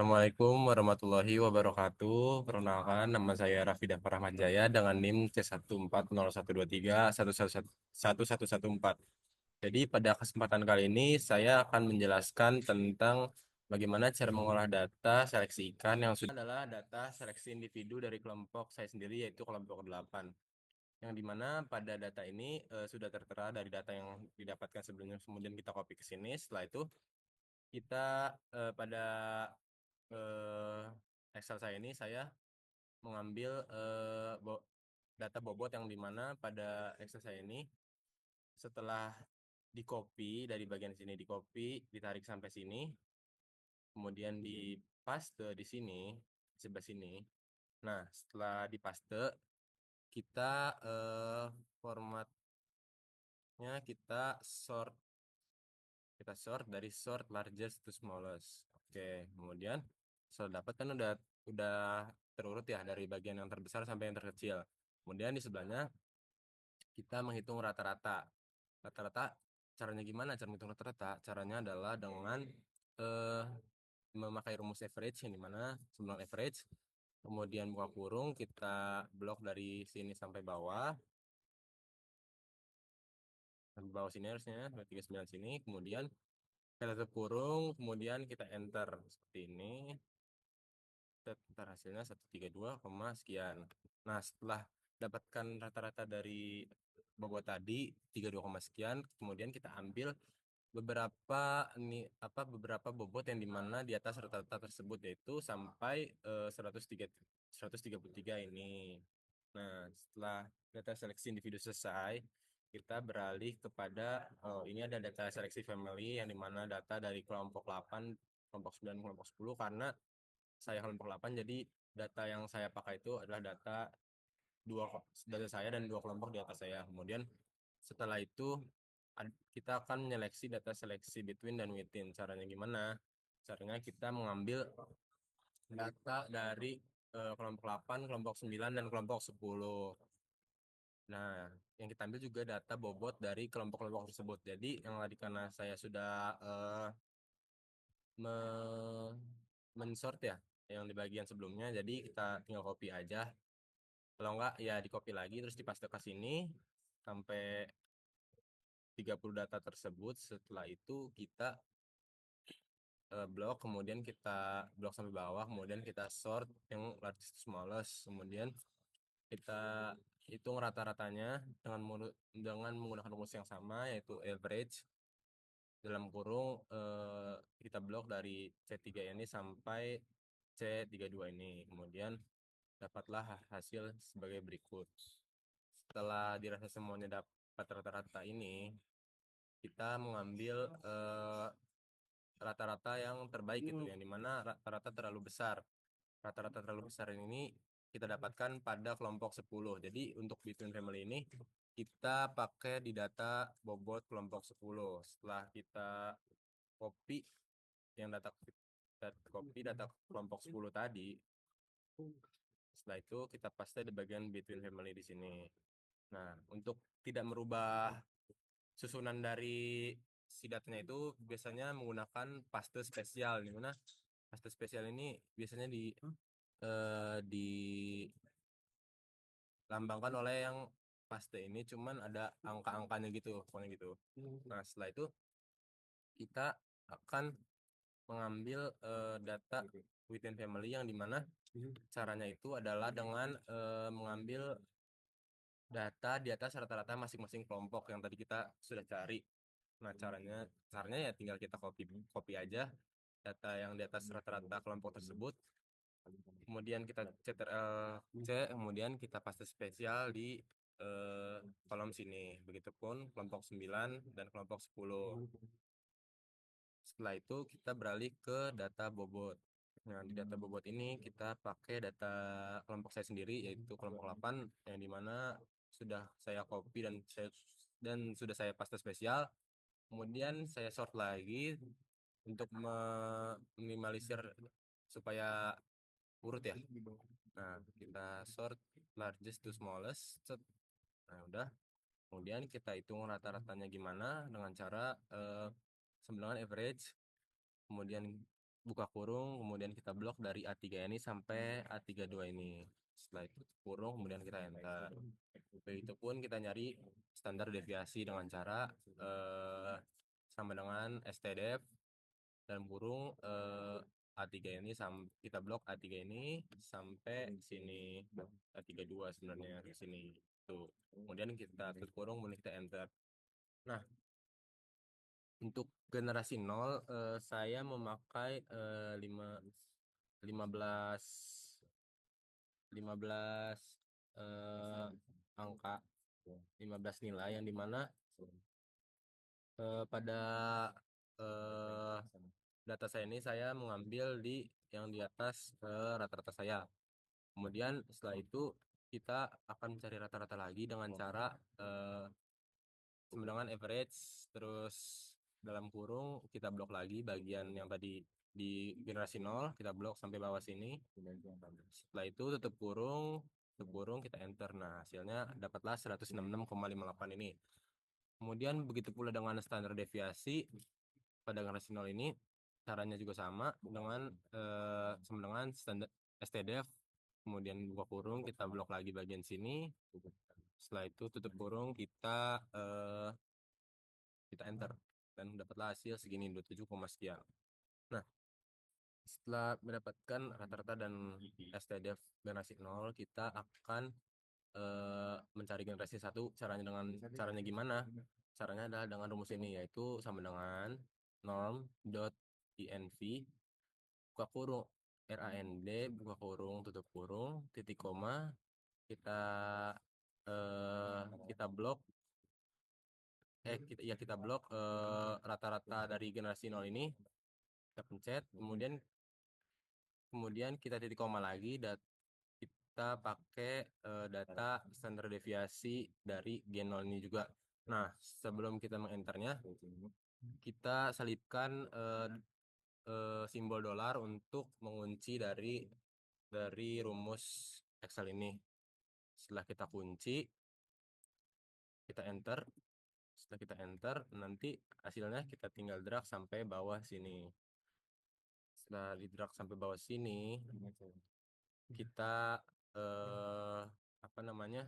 Assalamualaikum warahmatullahi wabarakatuh. Perkenalkan, nama saya Raffi Dafar Ahmad Jaya dengan NIM C1401231111114. Jadi pada kesempatan kali ini saya akan menjelaskan tentang bagaimana cara mengolah data seleksi ikan yang sudah adalah data seleksi individu dari kelompok saya sendiri yaitu kelompok 8. Yang dimana pada data ini sudah tertera dari data yang didapatkan sebelumnya, kemudian kita copy ke sini. Setelah itu kita pada eh, Excel saya ini saya mengambil data bobot yang dimana pada Excel saya ini setelah di copy dari bagian sini, di copy ditarik sampai sini, kemudian di paste di sini sebelah sini. Nah, setelah di paste kita formatnya kita sort dari sort largest to smallest. Oke, kemudian setelah dapat kan udah terurut ya dari bagian yang terbesar sampai yang terkecil. Kemudian di sebelahnya kita menghitung rata-rata. Rata-rata caranya gimana? Cara menghitung rata-rata caranya adalah dengan eh, memakai rumus average yang dimana sebelum average, kemudian buka kurung, kita blok dari sini sampai bawah sini harusnya 39 sini, kemudian kita tutup kurung, kemudian kita enter seperti ini. Ntar hasilnya 132, sekian. Nah, setelah dapatkan rata-rata dari bobot tadi 32, sekian, kemudian kita ambil beberapa bobot yang dimana di atas rata-rata tersebut yaitu sampai 133 ini. Nah, setelah data seleksi individu selesai, kita beralih kepada ini ada data seleksi family yang dimana data dari kelompok 8, kelompok 9, kelompok 10, karena saya kelompok 8, jadi data yang saya pakai itu adalah data saya dan dua kelompok di atas saya. Kemudian setelah itu kita akan menyeleksi data seleksi between dan within. Caranya gimana? Caranya kita mengambil data dari kelompok 8, kelompok 9, dan kelompok 10. Nah, yang kita ambil juga data bobot dari kelompok-kelompok tersebut. Jadi yang tadi karena saya sudah mensort ya yang di bagian sebelumnya, jadi kita tinggal copy aja. Kalau enggak ya di copy lagi terus dipaste ke sini sampai 30 data tersebut. Setelah itu kita blok, kemudian kita blok sampai bawah, kemudian kita sort yang largest to smallest, kemudian kita hitung rata-ratanya dengan menggunakan rumus yang sama yaitu average dalam kurung, kita blok dari C3 ini sampai C32 ini, kemudian dapatlah hasil sebagai berikut. Setelah dirasa semuanya dapat rata-rata ini, kita mengambil rata-rata yang terbaik gitu, yang dimana rata-rata terlalu besar. Rata-rata terlalu besar ini kita dapatkan pada kelompok 10. Jadi untuk between family ini kita pakai di data bobot kelompok 10. Setelah kita copy yang data kelompok 10 tadi, setelah itu kita paste di bagian between family di sini. Nah, untuk tidak merubah susunan dari si datanya itu biasanya menggunakan paste spesial, di mana paste spesial ini biasanya dilambangkan oleh yang paste ini cuman ada angka-angkanya gitu, pokoknya gitu. Nah, setelah itu kita akan mengambil data within family yang dimana caranya itu adalah dengan mengambil data di atas rata-rata masing-masing kelompok yang tadi kita sudah cari. Nah, caranya ya tinggal kita copy copy aja data yang di atas rata-rata kelompok tersebut. Kemudian kita Ctrl C, kemudian kita paste spesial di kolom sini. Begitupun kelompok 9 dan kelompok 10. Setelah itu kita beralih ke data bobot. Nah, di data bobot ini kita pakai data kelompok saya sendiri yaitu kelompok 8 yang dimana sudah saya copy dan sudah saya paste spesial. Kemudian saya sort lagi untuk meminimalisir supaya urut ya. Nah, kita sort largest to smallest. Nah, udah. Kemudian kita hitung rata-ratanya gimana dengan cara sembilan average. Kemudian buka kurung, kemudian kita blok dari A3 ini sampai A32 ini. Setelah itu kurung, kemudian kita enter. Begitupun kita nyari standar deviasi dengan cara sama dengan stdef dan kurung A3 ini kita blok A3 ini sampai sini, A32 sebenarnya ke sini. Tuh. Kemudian kita tutup kurung, kemudian kita enter. Nah, untuk generasi 0 saya memakai 15 15 eh, angka, 15 nilai yang dimana pada eh, data saya ini saya mengambil yang di atas rata-rata saya. Kemudian setelah itu kita akan mencari rata-rata lagi dengan cara sama dengan average, terus dalam kurung kita blok lagi bagian yang tadi di generasi 0, kita blok sampai bawah sini. Setelah itu tutup kurung kita enter. Nah, hasilnya dapatlah 166,58 ini. Kemudian begitu pula dengan standar deviasi pada generasi 0 ini, caranya juga sama dengan standar stdef. Kemudian buka kurung, kita blok lagi bagian sini. Setelah itu tutup kurung, kita enter dan dapatlah hasil segini 27, sekian. Nah, setelah mendapatkan rata-rata dan stdef generasi 0, kita akan mencari generasi 1. Caranya gimana? Caranya adalah dengan rumus ini, yaitu sama dengan norm.env buka kurung rand buka kurung tutup kurung titik koma, kita kita blok kita blok rata-rata dari generasi 0 ini, kita pencet, kemudian kita titik koma lagi, dan kita pakai data standar deviasi dari Gen 0 ini juga. Nah, sebelum kita mengenternya, kita selipkan simbol dolar untuk mengunci dari rumus Excel ini. Setelah kita kunci, kita enter. Setelah kita enter, nanti hasilnya kita tinggal drag sampai bawah sini. Setelah di drag sampai bawah sini, kita apa namanya?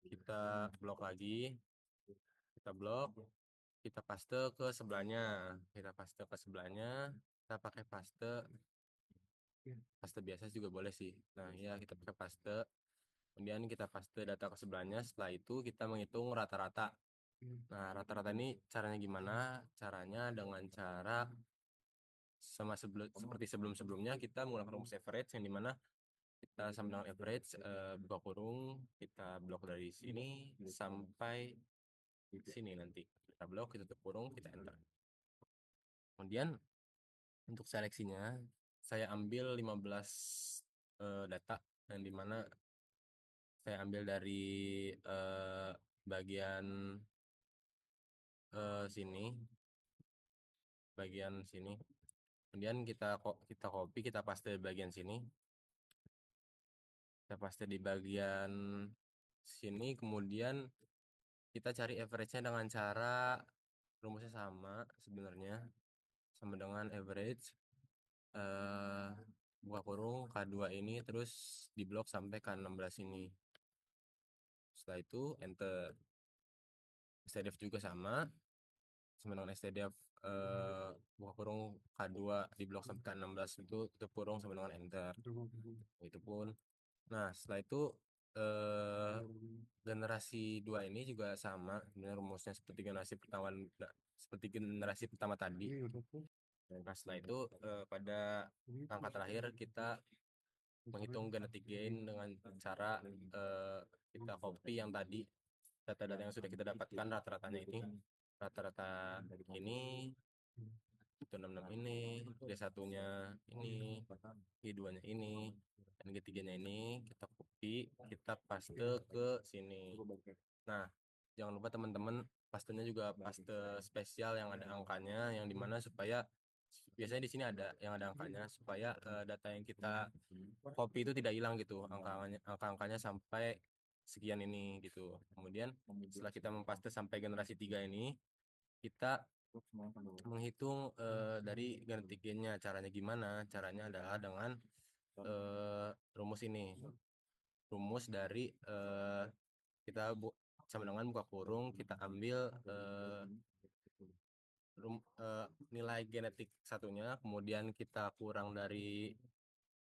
Kita blok lagi, kita blok, kita paste ke sebelahnya, kita pakai paste biasa juga boleh sih. Nah ya, kita pakai paste, kemudian kita paste data ke sebelahnya. Setelah itu kita menghitung rata-rata. Nah, rata-rata ini caranya gimana? Caranya dengan cara seperti sebelum-sebelumnya, kita menggunakan rumus average, yang dimana kita sama dengan average buka kurung, kita blok dari sini sampai sini, nanti kita blok, kita tutup kurung, kita enter. Kemudian untuk seleksinya saya ambil 15 data, yang dimana saya ambil dari bagian sini, kemudian kita copy, kita paste di bagian sini, kita paste di bagian sini, kemudian kita cari average-nya dengan cara rumusnya sama sebenarnya, sama dengan average buka kurung K2 ini, terus diblok sampai K16 ini. Setelah itu enter. stdef juga sama dengan stdef buka kurung K2 diblok sampai K16 itu tutup kurung sama dengan enter. Itu pun. Nah, setelah itu generasi 2 ini juga sama dengan rumusnya seperti generasi pertama tadi. Nah, setelah itu pada angka terakhir kita menghitung genetic gain dengan cara kita copy yang tadi, data-data yang sudah kita dapatkan, rata-rata ini, itu 66 ini, D1-nya ini, G2-nya ini, dan G3-nya ini, kita copy, kita paste ke sini. Nah, jangan lupa teman-teman, pastenya juga paste spesial yang ada angkanya, yang dimana supaya biasanya di sini ada yang ada angkanya, supaya data yang kita copy itu tidak hilang gitu, angka-angkanya sampai sekian ini gitu. Kemudian setelah kita mempaste sampai generasi 3 ini, kita menghitung dari genetik gennya. Caranya gimana? Caranya adalah dengan rumus ini. Rumus dari kita sama dengan buka kurung, kita ambil nilai genetik satunya, kemudian kita kurang dari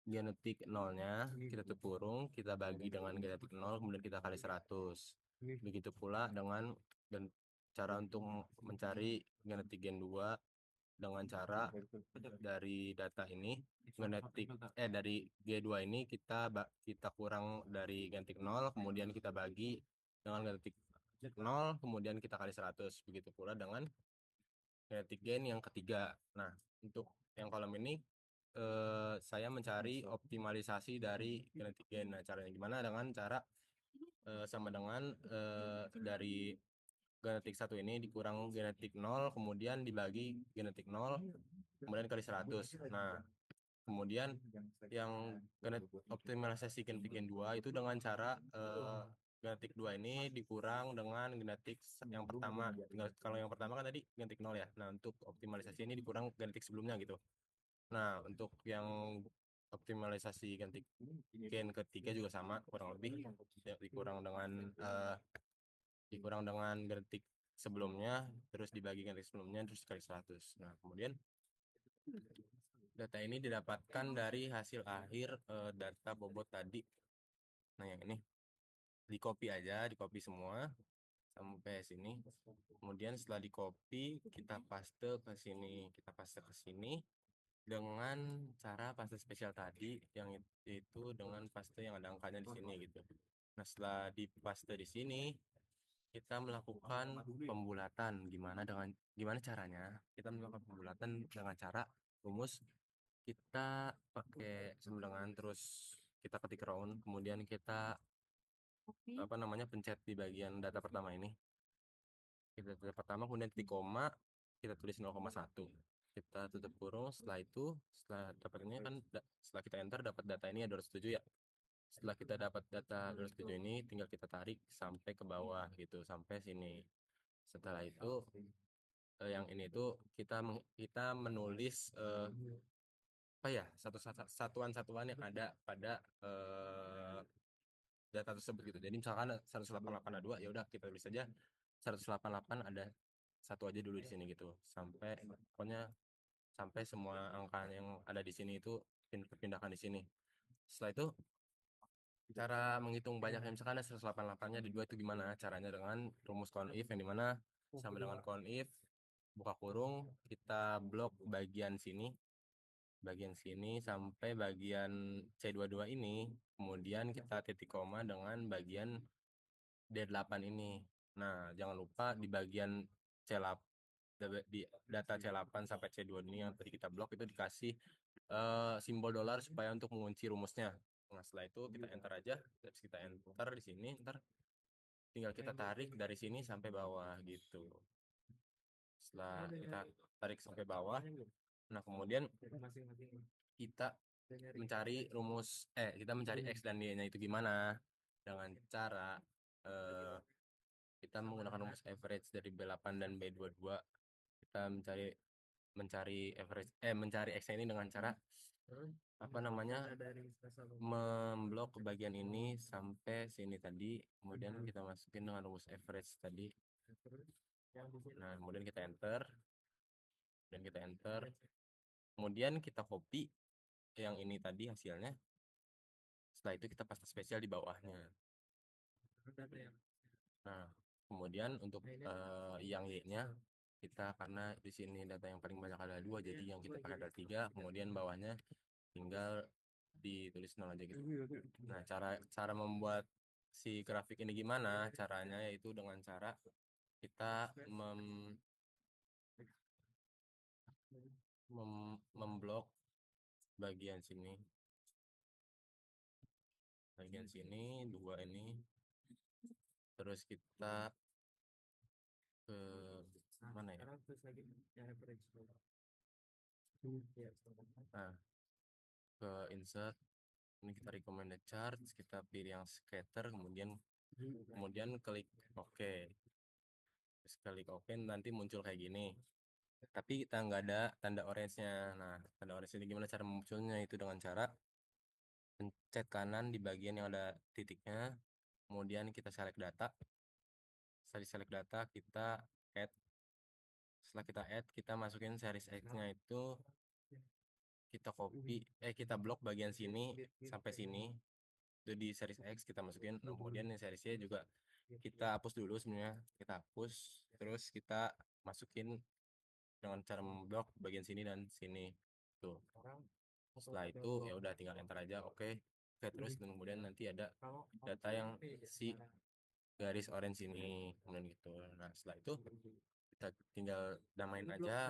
genetik nolnya, kita tutup kurung, kita bagi dengan genetik nol, kemudian kita kali 100. Begitu pula dengan cara untuk mencari genetik gen 2 dengan cara dari data ini genetik dari G2 ini kita kurang dari genetik 0, kemudian kita bagi dengan genetik 0, kemudian kita kali 100. Begitu pula dengan genetik gen yang ketiga. Nah, untuk yang kolom ini saya mencari optimalisasi dari genetik gen. Nah, caranya gimana? Dengan cara sama dengan dari genetik satu ini dikurang genetik 0, kemudian dibagi genetik 0, kemudian kali 100. Nah, kemudian yang optimalisasi genetik gen 2 itu dengan cara genetik 2 ini dikurang dengan genetik yang pertama. Kalau yang pertama kan tadi genetik 0 ya. Nah, untuk optimalisasi ini dikurang genetik sebelumnya gitu. Nah, untuk yang optimalisasi genetik gen ketiga juga sama, kurang lebih dikurang dengan genetik sebelumnya, terus dibagi genetik sebelumnya, terus kali 100. Nah, kemudian data ini didapatkan dari hasil akhir data bobot tadi. Nah, yang ini di copy semua sampai sini. Kemudian setelah di copy, kita paste ke sini dengan cara paste spesial tadi, yang itu dengan paste yang ada angkanya di sini gitu. Nah, setelah di paste di sini, kita melakukan pembulatan. Gimana caranya? Kita melakukan pembulatan dengan cara rumus kita pakai sumbangan, terus kita ketik round, kemudian kita pencet di bagian data pertama ini. Kita data pertama, kemudian titik koma, kita tulis 0,1, kita tutup kurung. Setelah itu, setelah dapat ini kan setelah kita enter dapat data ini ya 207 ya. Setelah kita dapat data 207 ini, tinggal kita tarik sampai ke bawah gitu, sampai sini. Setelah itu yang ini tuh kita menulis satuan-satuan yang ada pada data tersebut gitu. Jadi misalkan 188 ada 2, ya udah kita tulis saja 188 ada satu aja dulu di sini gitu. Pokoknya sampai semua angka yang ada di sini itu dipindahkan di sini. Setelah itu cara menghitung banyaknya, misalkan ada 188-nya di 2, itu gimana caranya? Dengan rumus CONIF, yang dimana sama dengan CONIF buka kurung, kita blok bagian sini sampai bagian C22 ini, kemudian kita titik koma dengan bagian D8 ini. Nah, jangan lupa di bagian C8, di data C8 sampai C2 ini yang tadi kita blok itu dikasih simbol dolar supaya untuk mengunci rumusnya. Nah, setelah itu kita enter aja, terus kita enter di sini, ntar tinggal kita tarik dari sini sampai bawah gitu. Setelah kita tarik sampai bawah, nah kemudian kita mencari X dan Y-nya itu gimana? Dengan cara kita menggunakan rumus average dari B8 dan B22. Kita mencari X ini dengan cara memblok bagian ini sampai sini tadi, kemudian kita masukin dengan rumus average tadi. Nah, kemudian kita enter, kemudian kita copy yang ini tadi hasilnya. Setelah itu kita paste spesial di bawahnya. Nah, kemudian untuk yang Y-nya kita, karena di sini data yang paling banyak ada 2, jadi yang kita pakai ada 3, kemudian bawahnya tinggal ditulis 0 aja gitu. Nah, cara membuat si grafik ini gimana caranya, yaitu dengan cara kita memblok bagian sini 2 ini, terus kita ke mana ya? Nah, ke insert, ini kita recommended charts, kita pilih yang scatter, kemudian klik OK. Terus klik OK, nanti muncul kayak gini. tapi kita nggak ada tanda orange-nya. Nah, tanda orange ini gimana cara memunculnya? Itu dengan cara pencet kanan di bagian yang ada titiknya, kemudian kita select data. Setelah di select data, kita add. Setelah kita add, kita masukin series X-nya itu, kita blok bagian sini sampai sini. Itu di series X kita masukin. Nah, kemudian yang series Y juga kita hapus dulu sebenarnya. Kita hapus, terus kita masukin dengan cara memblok bagian sini dan sini. Tuh. Setelah itu ya udah tinggal enter aja. Oke. Oke, terus dan kemudian nanti ada data yang si garis orange ini kemudian gitu. Nah, setelah itu kita tinggal namain aja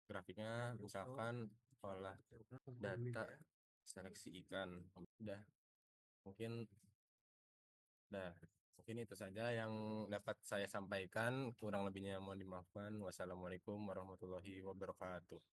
grafiknya, misalkan olah data seleksi ikan. Udah, mungkin udah mungkin itu saja yang dapat saya sampaikan, kurang lebihnya mohon dimaafkan. Wassalamualaikum warahmatullahi wabarakatuh.